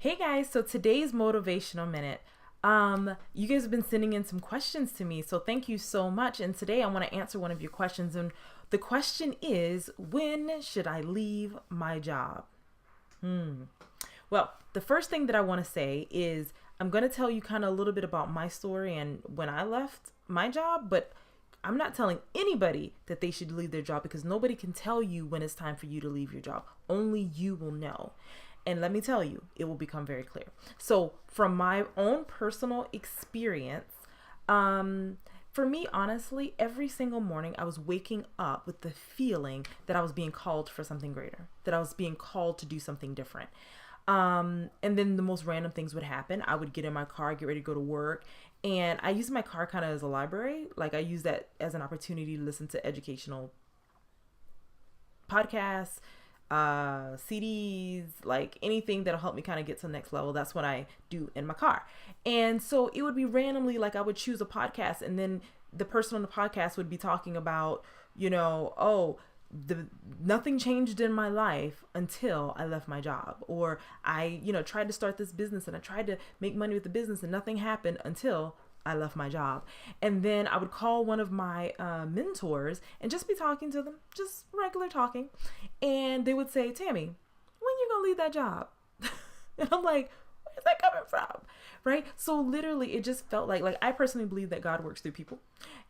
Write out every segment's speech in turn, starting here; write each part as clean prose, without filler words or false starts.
Hey guys, so today's motivational minute. You guys have been sending in some questions to me, so thank you so much. And today I want to answer one of your questions. And the question is, when should I leave my job? Well, the first thing that I want to say is I'm going to tell you kind of a little bit about my story and when I left my job, but I'm not telling anybody that they should leave their job because nobody can tell you when it's time for you to leave your job. Only you will know. And let me tell you, it will become very clear. So, from my own personal experience, for me, honestly, every single morning I was waking up with the feeling that I was being called for something greater, that I was being called to do something different. And then the most random things would happen. I would get in my car, get ready to go to work. And I use my car kind of as a library. Like I use that as an opportunity to listen to educational podcasts, CDs, like anything that'll help me kind of get to the next level. That's what I do in my car. And so it would be randomly like I would choose a podcast and then the person on the podcast would be talking about, the nothing changed in my life until I left my job, or I tried to start this business and I tried to make money with the business and nothing happened until I left my job. And then I would call one of my mentors and just be talking to them, just regular talking, and they would say, Tammy, when you gonna leave that job? And I'm like, where's that coming from? Right? So literally it just felt like I personally believe that God works through people.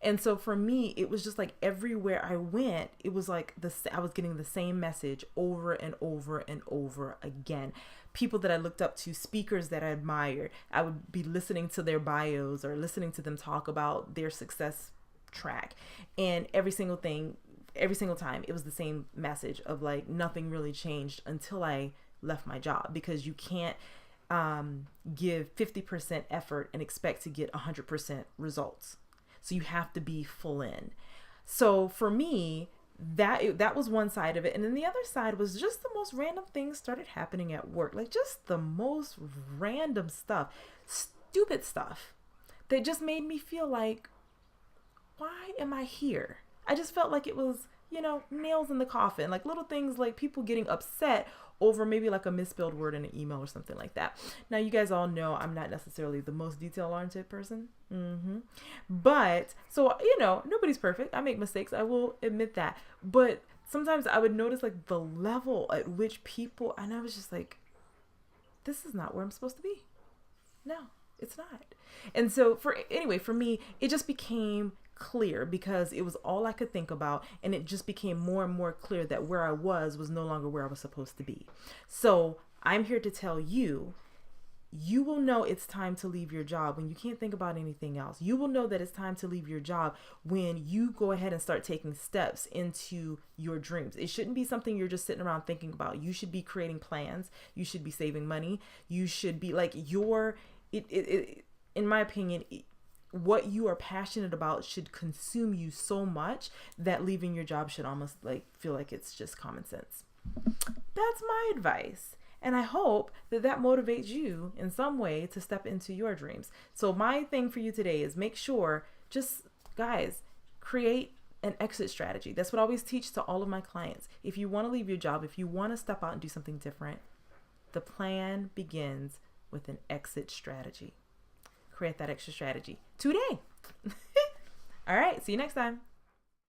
And so for me, it was just like everywhere I went, it was like I was getting the same message over and over and over again. People that I looked up to, speakers that I admired, I would be listening to their bios or listening to them talk about their success track. And every single time, it was the same message of like nothing really changed until I left my job, because you can't give 50% effort and expect to get 100% results. So you have to be full in. So for me, that was one side of it. And then the other side was just the most random things started happening at work. Like just the most random stuff, stupid stuff that just made me feel like, why am I here? I just felt like it was, nails in the coffin, like little things like people getting upset over maybe like a misspelled word in an email or something like that. Now, you guys all know I'm not necessarily the most detail-oriented person. But, so, nobody's perfect. I make mistakes. I will admit that. But sometimes I would notice like the level at which people, and I was just like, this is not where I'm supposed to be. No, it's not. And so for me, it just became clear because it was all I could think about, and it just became more and more clear that where I was no longer where I was supposed to be. So I'm here to tell you, you will know it's time to leave your job when you can't think about anything else. You will know that it's time to leave your job when you go ahead and start taking steps into your dreams. It shouldn't be something you're just sitting around thinking about. You should be creating plans. You should be saving money. You should be like in my opinion, what you are passionate about should consume you so much that leaving your job should almost like feel like it's just common sense. That's my advice. And I hope that motivates you in some way to step into your dreams. So my thing for you today is make sure, just guys, create an exit strategy. That's what I always teach to all of my clients. If you want to leave your job, if you want to step out and do something different, the plan begins with an exit strategy. Create that extra strategy today. All right. See you next time.